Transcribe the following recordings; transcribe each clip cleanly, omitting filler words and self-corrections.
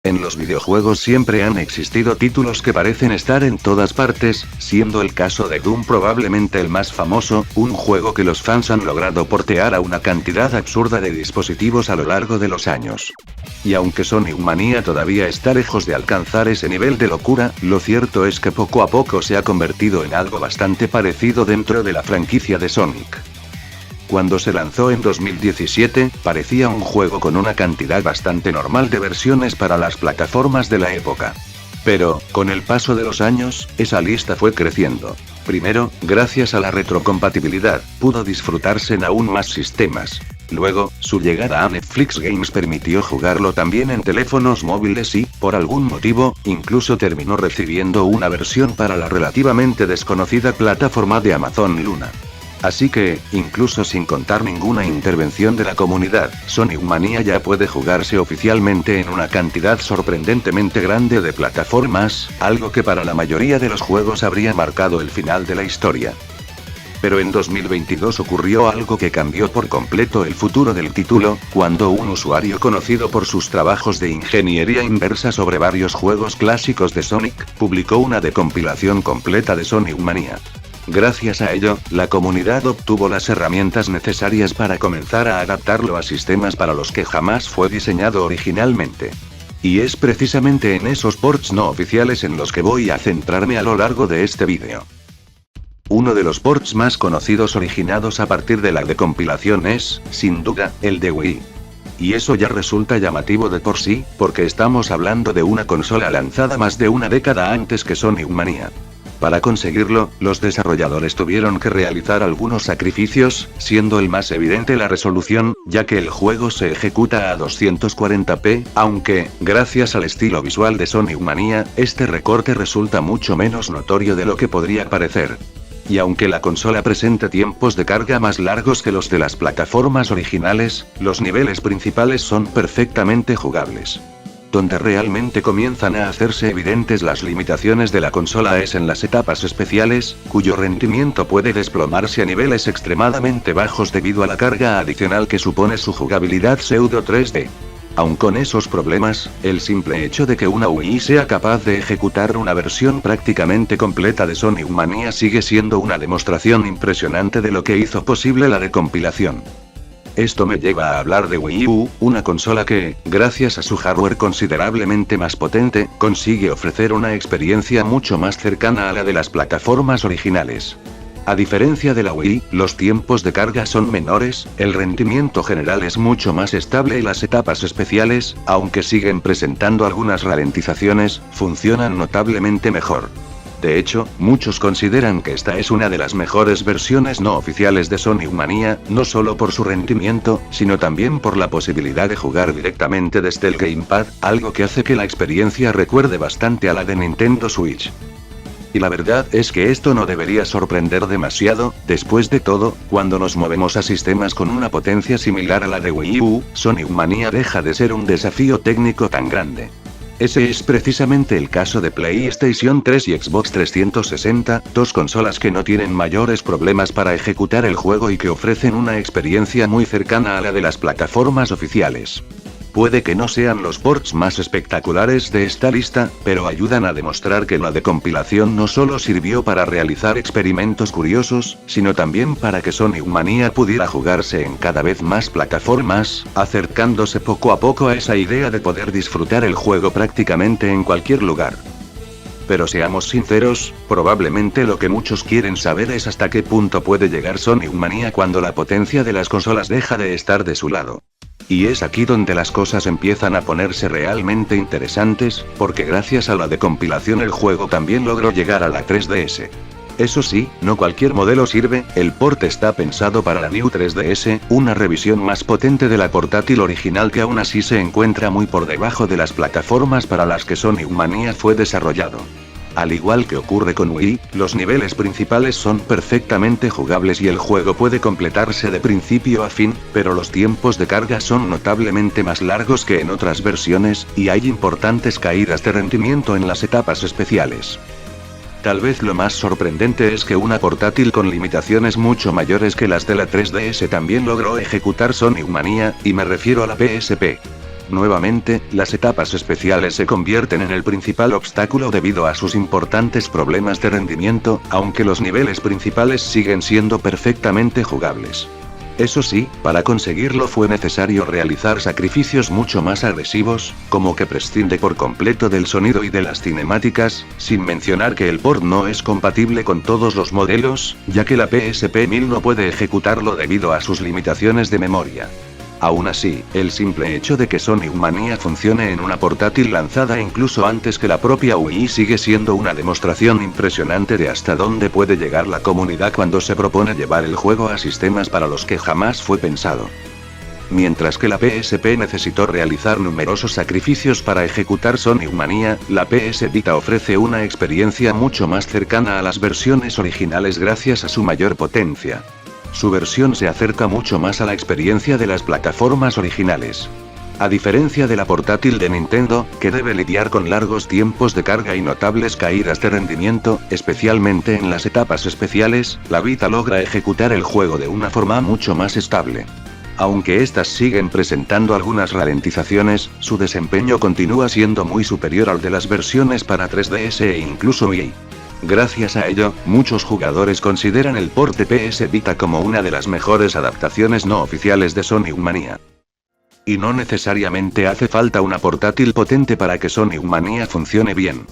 En los videojuegos siempre han existido títulos que parecen estar en todas partes, siendo el caso de Doom probablemente el más famoso, un juego que los fans han logrado portear a una cantidad absurda de dispositivos a lo largo de los años. Y aunque Sonic Mania todavía está lejos de alcanzar ese nivel de locura, lo cierto es que poco a poco se ha convertido en algo bastante parecido dentro de la franquicia de Sonic. Cuando se lanzó en 2017, parecía un juego con una cantidad bastante normal de versiones para las plataformas de la época. Pero, con el paso de los años, esa lista fue creciendo. Primero, gracias a la retrocompatibilidad, pudo disfrutarse en aún más sistemas. Luego, su llegada a Netflix Games permitió jugarlo también en teléfonos móviles y, por algún motivo, incluso terminó recibiendo una versión para la relativamente desconocida plataforma de Amazon Luna. Así que, incluso sin contar ninguna intervención de la comunidad, Sonic Mania ya puede jugarse oficialmente en una cantidad sorprendentemente grande de plataformas, algo que para la mayoría de los juegos habría marcado el final de la historia. Pero en 2022 ocurrió algo que cambió por completo el futuro del título, cuando un usuario conocido por sus trabajos de ingeniería inversa sobre varios juegos clásicos de Sonic, publicó una decompilación completa de Sonic Mania. Gracias a ello, la comunidad obtuvo las herramientas necesarias para comenzar a adaptarlo a sistemas para los que jamás fue diseñado originalmente. Y es precisamente en esos ports no oficiales en los que voy a centrarme a lo largo de este vídeo. Uno de los ports más conocidos originados a partir de la decompilación es, sin duda, el de Wii. Y eso ya resulta llamativo de por sí, porque estamos hablando de una consola lanzada más de una década antes que Sonic Mania. Para conseguirlo, los desarrolladores tuvieron que realizar algunos sacrificios, siendo el más evidente la resolución, ya que el juego se ejecuta a 240p, aunque, gracias al estilo visual de Sonic Mania, este recorte resulta mucho menos notorio de lo que podría parecer. Y aunque la consola presenta tiempos de carga más largos que los de las plataformas originales, los niveles principales son perfectamente jugables. Donde realmente comienzan a hacerse evidentes las limitaciones de la consola es en las etapas especiales, cuyo rendimiento puede desplomarse a niveles extremadamente bajos debido a la carga adicional que supone su jugabilidad pseudo 3D. Aun con esos problemas, el simple hecho de que una Wii sea capaz de ejecutar una versión prácticamente completa de Sonic Mania sigue siendo una demostración impresionante de lo que hizo posible la decompilación. Esto me lleva a hablar de Wii U, una consola que, gracias a su hardware considerablemente más potente, consigue ofrecer una experiencia mucho más cercana a la de las plataformas originales. A diferencia de la Wii, los tiempos de carga son menores, el rendimiento general es mucho más estable y las etapas especiales, aunque siguen presentando algunas ralentizaciones, funcionan notablemente mejor. De hecho, muchos consideran que esta es una de las mejores versiones no oficiales de Sonic Mania, no solo por su rendimiento, sino también por la posibilidad de jugar directamente desde el Gamepad, algo que hace que la experiencia recuerde bastante a la de Nintendo Switch. Y la verdad es que esto no debería sorprender demasiado, después de todo, cuando nos movemos a sistemas con una potencia similar a la de Wii U, Sonic Mania deja de ser un desafío técnico tan grande. Ese es precisamente el caso de PlayStation 3 y Xbox 360, dos consolas que no tienen mayores problemas para ejecutar el juego y que ofrecen una experiencia muy cercana a la de las plataformas oficiales. Puede que no sean los ports más espectaculares de esta lista, pero ayudan a demostrar que la decompilación no solo sirvió para realizar experimentos curiosos, sino también para que Sonic Mania pudiera jugarse en cada vez más plataformas, acercándose poco a poco a esa idea de poder disfrutar el juego prácticamente en cualquier lugar. Pero seamos sinceros, probablemente lo que muchos quieren saber es hasta qué punto puede llegar Sonic Mania cuando la potencia de las consolas deja de estar de su lado. Y es aquí donde las cosas empiezan a ponerse realmente interesantes, porque gracias a la decompilación el juego también logró llegar a la 3DS. Eso sí, no cualquier modelo sirve, el port está pensado para la New 3DS, una revisión más potente de la portátil original que aún así se encuentra muy por debajo de las plataformas para las que Sonic Mania fue desarrollado. Al igual que ocurre con Wii, los niveles principales son perfectamente jugables y el juego puede completarse de principio a fin, pero los tiempos de carga son notablemente más largos que en otras versiones, y hay importantes caídas de rendimiento en las etapas especiales. Tal vez lo más sorprendente es que una portátil con limitaciones mucho mayores que las de la 3DS también logró ejecutar Sonic Mania, y me refiero a la PSP. Nuevamente, las etapas especiales se convierten en el principal obstáculo debido a sus importantes problemas de rendimiento, aunque los niveles principales siguen siendo perfectamente jugables. Eso sí, para conseguirlo fue necesario realizar sacrificios mucho más agresivos, como que prescinde por completo del sonido y de las cinemáticas, sin mencionar que el port no es compatible con todos los modelos, ya que la PSP 1000 no puede ejecutarlo debido a sus limitaciones de memoria. Aún así, el simple hecho de que Sonic Mania funcione en una portátil lanzada incluso antes que la propia Wii sigue siendo una demostración impresionante de hasta dónde puede llegar la comunidad cuando se propone llevar el juego a sistemas para los que jamás fue pensado. Mientras que la PSP necesitó realizar numerosos sacrificios para ejecutar Sonic Mania, la PS Vita ofrece una experiencia mucho más cercana a las versiones originales gracias a su mayor potencia. Su versión se acerca mucho más a la experiencia de las plataformas originales. A diferencia de la portátil de Nintendo, que debe lidiar con largos tiempos de carga y notables caídas de rendimiento, especialmente en las etapas especiales, la Vita logra ejecutar el juego de una forma mucho más estable. Aunque estas siguen presentando algunas ralentizaciones, su desempeño continúa siendo muy superior al de las versiones para 3DS e incluso Wii. Gracias a ello, muchos jugadores consideran el port de PS Vita como una de las mejores adaptaciones no oficiales de Sonic Mania. Y no necesariamente hace falta una portátil potente para que Sonic Mania funcione bien.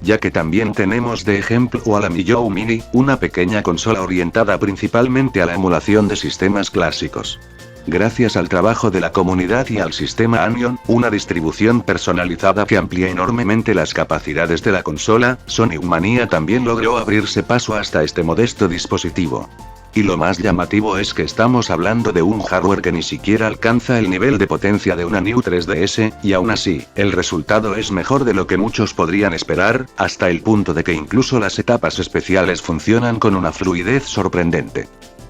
Ya que también tenemos de ejemplo a la Miyou Mini, una pequeña consola orientada principalmente a la emulación de sistemas clásicos. Gracias al trabajo de la comunidad y al sistema Anion, una distribución personalizada que amplía enormemente las capacidades de la consola, Sonic Mania también logró abrirse paso hasta este modesto dispositivo. Y lo más llamativo es que estamos hablando de un hardware que ni siquiera alcanza el nivel de potencia de una New 3DS, y aún así, el resultado es mejor de lo que muchos podrían esperar, hasta el punto de que incluso las etapas especiales funcionan con una fluidez sorprendente.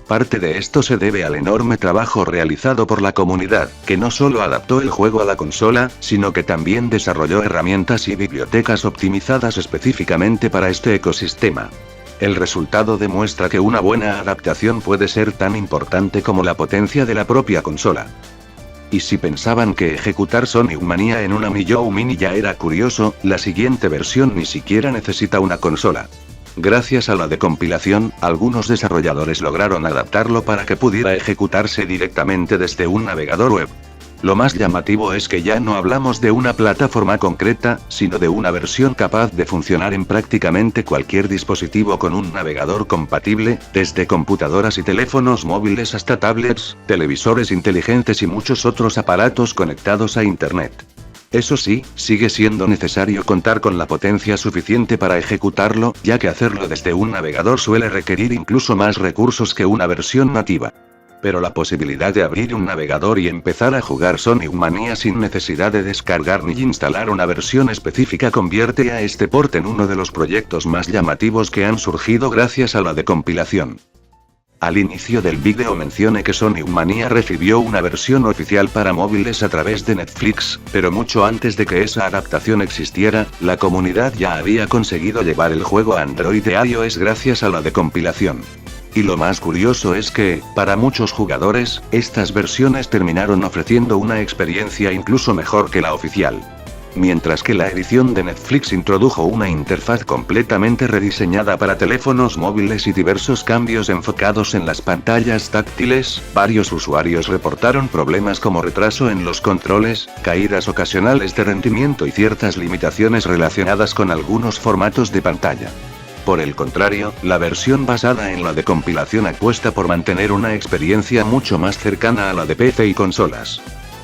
Parte de esto se debe al enorme trabajo realizado por la comunidad, que no solo adaptó el juego a la consola, sino que también desarrolló herramientas y bibliotecas optimizadas específicamente para este ecosistema. El resultado demuestra que una buena adaptación puede ser tan importante como la potencia de la propia consola. Y si pensaban que ejecutar Sonic Mania en una Miyou Mini ya era curioso, la siguiente versión ni siquiera necesita una consola. Gracias a la decompilación, algunos desarrolladores lograron adaptarlo para que pudiera ejecutarse directamente desde un navegador web. Lo más llamativo es que ya no hablamos de una plataforma concreta, sino de una versión capaz de funcionar en prácticamente cualquier dispositivo con un navegador compatible, desde computadoras y teléfonos móviles hasta tablets, televisores inteligentes y muchos otros aparatos conectados a Internet. Eso sí, sigue siendo necesario contar con la potencia suficiente para ejecutarlo, ya que hacerlo desde un navegador suele requerir incluso más recursos que una versión nativa. Pero la posibilidad de abrir un navegador y empezar a jugar Sonic Mania sin necesidad de descargar ni instalar una versión específica convierte a este port en uno de los proyectos más llamativos que han surgido gracias a la decompilación. Al inicio del vídeo mencioné que Sonic Mania recibió una versión oficial para móviles a través de Netflix, pero mucho antes de que esa adaptación existiera, la comunidad ya había conseguido llevar el juego a Android e iOS gracias a la decompilación. Y lo más curioso es que, para muchos jugadores, estas versiones terminaron ofreciendo una experiencia incluso mejor que la oficial. Mientras que la edición de Netflix introdujo una interfaz completamente rediseñada para teléfonos móviles y diversos cambios enfocados en las pantallas táctiles, varios usuarios reportaron problemas como retraso en los controles, caídas ocasionales de rendimiento y ciertas limitaciones relacionadas con algunos formatos de pantalla. Por el contrario, la versión basada en la decompilación apuesta por mantener una experiencia mucho más cercana a la de PC y consolas.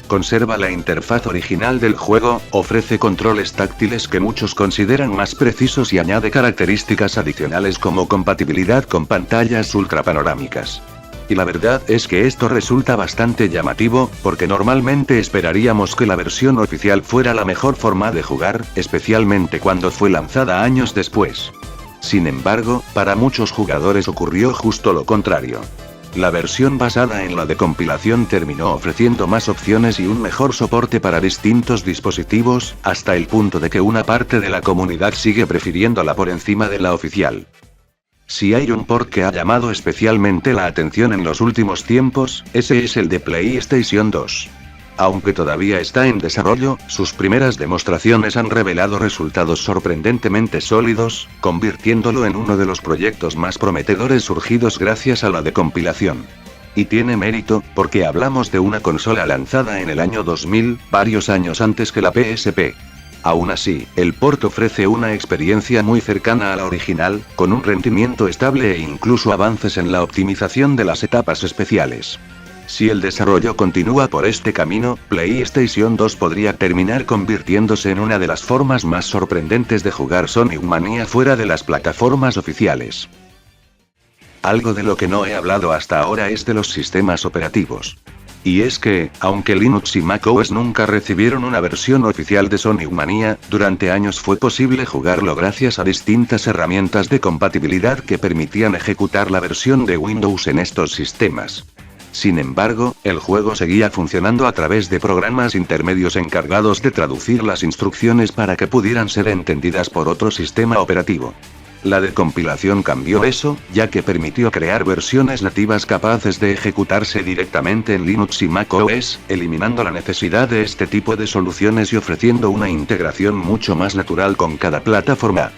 Conserva la interfaz original del juego, ofrece controles táctiles que muchos consideran más precisos y añade características adicionales como compatibilidad con pantallas ultrapanorámicas. Y la verdad es que esto resulta bastante llamativo, porque normalmente esperaríamos que la versión oficial fuera la mejor forma de jugar, especialmente cuando fue lanzada años después. Sin embargo, para muchos jugadores ocurrió justo lo contrario. La versión basada en la decompilación terminó ofreciendo más opciones y un mejor soporte para distintos dispositivos, hasta el punto de que una parte de la comunidad sigue prefiriéndola por encima de la oficial. Si hay un port que ha llamado especialmente la atención en los últimos tiempos, ese es el de PlayStation 2. Aunque todavía está en desarrollo, sus primeras demostraciones han revelado resultados sorprendentemente sólidos, convirtiéndolo en uno de los proyectos más prometedores surgidos gracias a la decompilación. Y tiene mérito, porque hablamos de una consola lanzada en el año 2000, varios años antes que la PSP. Aún así, el port ofrece una experiencia muy cercana a la original, con un rendimiento estable e incluso avances en la optimización de las etapas especiales. Si el desarrollo continúa por este camino, PlayStation 2 podría terminar convirtiéndose en una de las formas más sorprendentes de jugar Sonic Mania fuera de las plataformas oficiales. Algo de lo que no he hablado hasta ahora es de los sistemas operativos. Y es que, aunque Linux y macOS nunca recibieron una versión oficial de Sonic Mania, durante años fue posible jugarlo gracias a distintas herramientas de compatibilidad que permitían ejecutar la versión de Windows en estos sistemas. Sin embargo, el juego seguía funcionando a través de programas intermedios encargados de traducir las instrucciones para que pudieran ser entendidas por otro sistema operativo. La decompilación cambió eso, ya que permitió crear versiones nativas capaces de ejecutarse directamente en Linux y macOS, eliminando la necesidad de este tipo de soluciones y ofreciendo una integración mucho más natural con cada plataforma.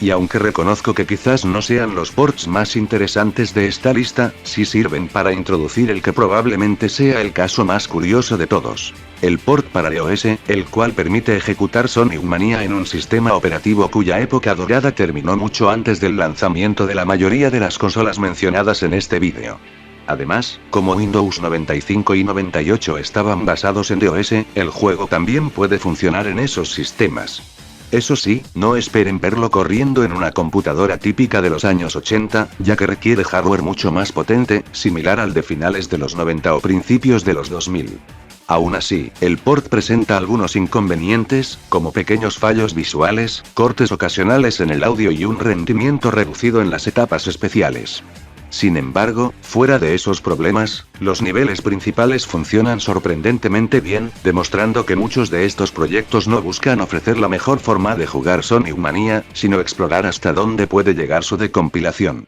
Y aunque reconozco que quizás no sean los ports más interesantes de esta lista, sí sirven para introducir el que probablemente sea el caso más curioso de todos. El port para iOS, el cual permite ejecutar Sonic Mania en un sistema operativo cuya época dorada terminó mucho antes del lanzamiento de la mayoría de las consolas mencionadas en este vídeo. Además, como Windows 95 y 98 estaban basados en iOS, el juego también puede funcionar en esos sistemas. Eso sí, no esperen verlo corriendo en una computadora típica de los años 80, ya que requiere hardware mucho más potente, similar al de finales de los 90 o principios de los 2000. Aún así, el port presenta algunos inconvenientes, como pequeños fallos visuales, cortes ocasionales en el audio y un rendimiento reducido en las etapas especiales. Sin embargo, fuera de esos problemas, los niveles principales funcionan sorprendentemente bien, demostrando que muchos de estos proyectos no buscan ofrecer la mejor forma de jugar Sonic Mania, sino explorar hasta dónde puede llegar su decompilación.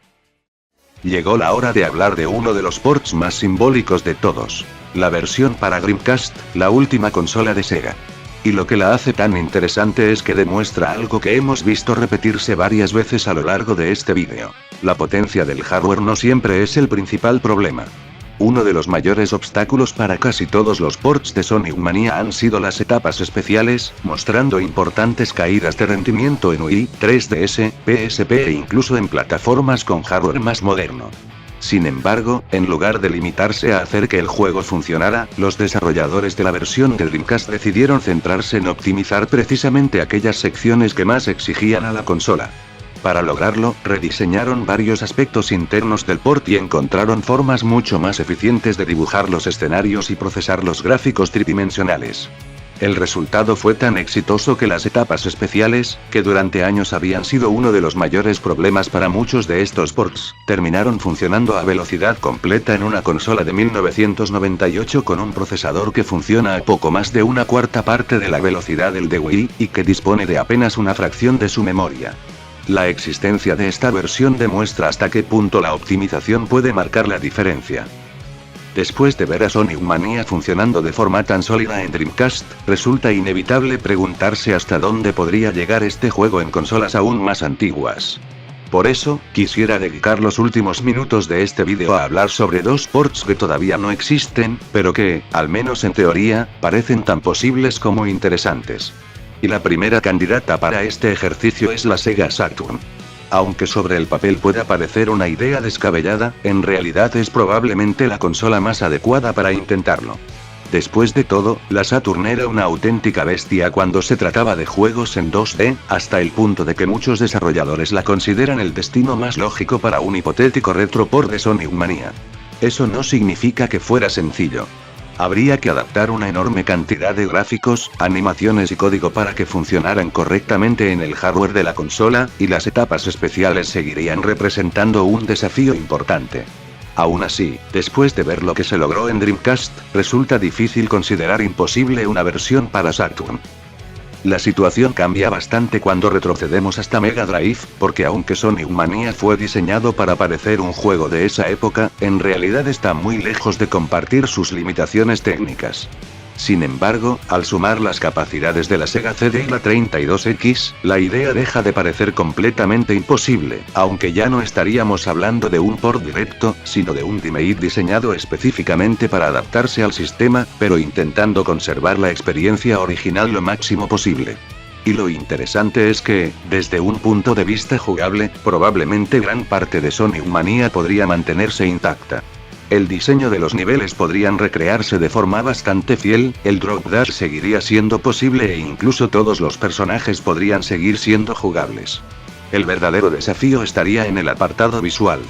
Llegó la hora de hablar de uno de los ports más simbólicos de todos. La versión para Dreamcast, la última consola de Sega. Y lo que la hace tan interesante es que demuestra algo que hemos visto repetirse varias veces a lo largo de este vídeo. La potencia del hardware no siempre es el principal problema. Uno de los mayores obstáculos para casi todos los ports de Sonic Mania han sido las etapas especiales, mostrando importantes caídas de rendimiento en Wii, 3DS, PSP e incluso en plataformas con hardware más moderno. Sin embargo, en lugar de limitarse a hacer que el juego funcionara, los desarrolladores de la versión de Dreamcast decidieron centrarse en optimizar precisamente aquellas secciones que más exigían a la consola. Para lograrlo, rediseñaron varios aspectos internos del port y encontraron formas mucho más eficientes de dibujar los escenarios y procesar los gráficos tridimensionales. El resultado fue tan exitoso que las etapas especiales, que durante años habían sido uno de los mayores problemas para muchos de estos ports, terminaron funcionando a velocidad completa en una consola de 1998 con un procesador que funciona a poco más de una cuarta parte de la velocidad del de Wii, y que dispone de apenas una fracción de su memoria. La existencia de esta versión demuestra hasta qué punto la optimización puede marcar la diferencia. Después de ver a Sonic Mania funcionando de forma tan sólida en Dreamcast, resulta inevitable preguntarse hasta dónde podría llegar este juego en consolas aún más antiguas. Por eso, quisiera dedicar los últimos minutos de este vídeo a hablar sobre dos ports que todavía no existen, pero que, al menos en teoría, parecen tan posibles como interesantes. Y la primera candidata para este ejercicio es la Sega Saturn. Aunque sobre el papel pueda parecer una idea descabellada, en realidad es probablemente la consola más adecuada para intentarlo. Después de todo, la Saturn era una auténtica bestia cuando se trataba de juegos en 2D, hasta el punto de que muchos desarrolladores la consideran el destino más lógico para un hipotético retroport de Sonic Mania. Eso no significa que fuera sencillo. Habría que adaptar una enorme cantidad de gráficos, animaciones y código para que funcionaran correctamente en el hardware de la consola, y las etapas especiales seguirían representando un desafío importante. Aún así, después de ver lo que se logró en Dreamcast, resulta difícil considerar imposible una versión para Saturn. La situación cambia bastante cuando retrocedemos hasta Mega Drive, porque aunque Sonic Mania fue diseñado para parecer un juego de esa época, en realidad está muy lejos de compartir sus limitaciones técnicas. Sin embargo, al sumar las capacidades de la Sega CD y la 32X, la idea deja de parecer completamente imposible, aunque ya no estaríamos hablando de un port directo, sino de un remake diseñado específicamente para adaptarse al sistema, pero intentando conservar la experiencia original lo máximo posible. Y lo interesante es que, desde un punto de vista jugable, probablemente gran parte de Sonic Mania podría mantenerse intacta. El diseño de los niveles podrían recrearse de forma bastante fiel, el drop dash seguiría siendo posible e incluso todos los personajes podrían seguir siendo jugables. El verdadero desafío estaría en el apartado visual.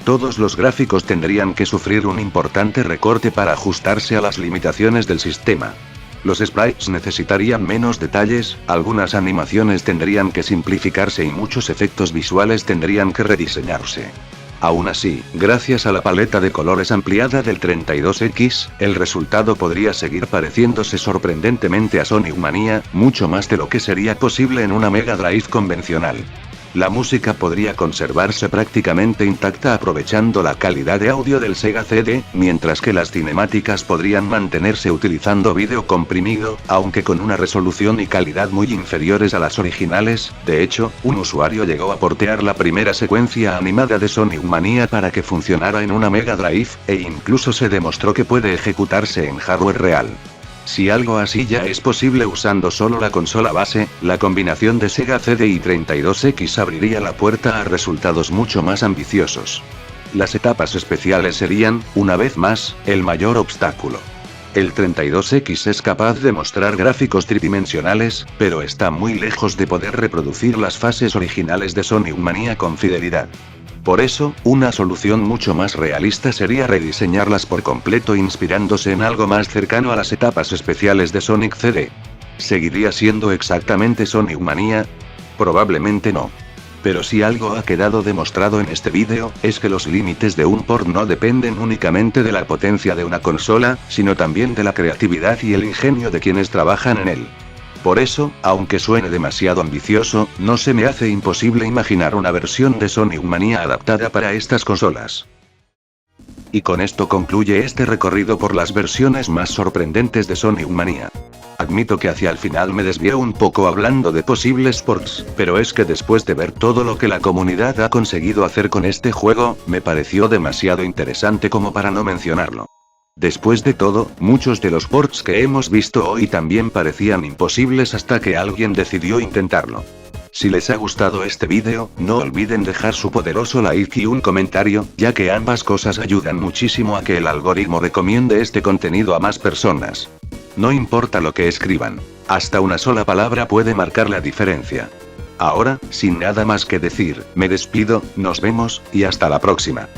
Todos los gráficos tendrían que sufrir un importante recorte para ajustarse a las limitaciones del sistema. Los sprites necesitarían menos detalles, algunas animaciones tendrían que simplificarse y muchos efectos visuales tendrían que rediseñarse. Aún así, gracias a la paleta de colores ampliada del 32X, el resultado podría seguir pareciéndose sorprendentemente a Sonic Mania, mucho más de lo que sería posible en una Mega Drive convencional. La música podría conservarse prácticamente intacta aprovechando la calidad de audio del Sega CD, mientras que las cinemáticas podrían mantenerse utilizando vídeo comprimido, aunque con una resolución y calidad muy inferiores a las originales. De hecho, un usuario llegó a portear la primera secuencia animada de Sonic Mania para que funcionara en una Mega Drive, e incluso se demostró que puede ejecutarse en hardware real. Si algo así ya es posible usando solo la consola base, la combinación de Sega CD y 32X abriría la puerta a resultados mucho más ambiciosos. Las etapas especiales serían, una vez más, el mayor obstáculo. El 32X es capaz de mostrar gráficos tridimensionales, pero está muy lejos de poder reproducir las fases originales de Sonic Mania con fidelidad. Por eso, una solución mucho más realista sería rediseñarlas por completo inspirándose en algo más cercano a las etapas especiales de Sonic CD. ¿Seguiría siendo exactamente Sonic Mania? Probablemente no. Pero si algo ha quedado demostrado en este vídeo, es que los límites de un port no dependen únicamente de la potencia de una consola, sino también de la creatividad y el ingenio de quienes trabajan en él. Por eso, aunque suene demasiado ambicioso, no se me hace imposible imaginar una versión de Sonic Mania adaptada para estas consolas. Y con esto concluye este recorrido por las versiones más sorprendentes de Sonic Mania. Admito que hacia el final me desvié un poco hablando de posibles ports, pero es que después de ver todo lo que la comunidad ha conseguido hacer con este juego, me pareció demasiado interesante como para no mencionarlo. Después de todo, muchos de los ports que hemos visto hoy también parecían imposibles hasta que alguien decidió intentarlo. Si les ha gustado este vídeo, no olviden dejar su poderoso like y un comentario, ya que ambas cosas ayudan muchísimo a que el algoritmo recomiende este contenido a más personas. No importa lo que escriban, hasta una sola palabra puede marcar la diferencia. Ahora, sin nada más que decir, me despido, nos vemos, y hasta la próxima.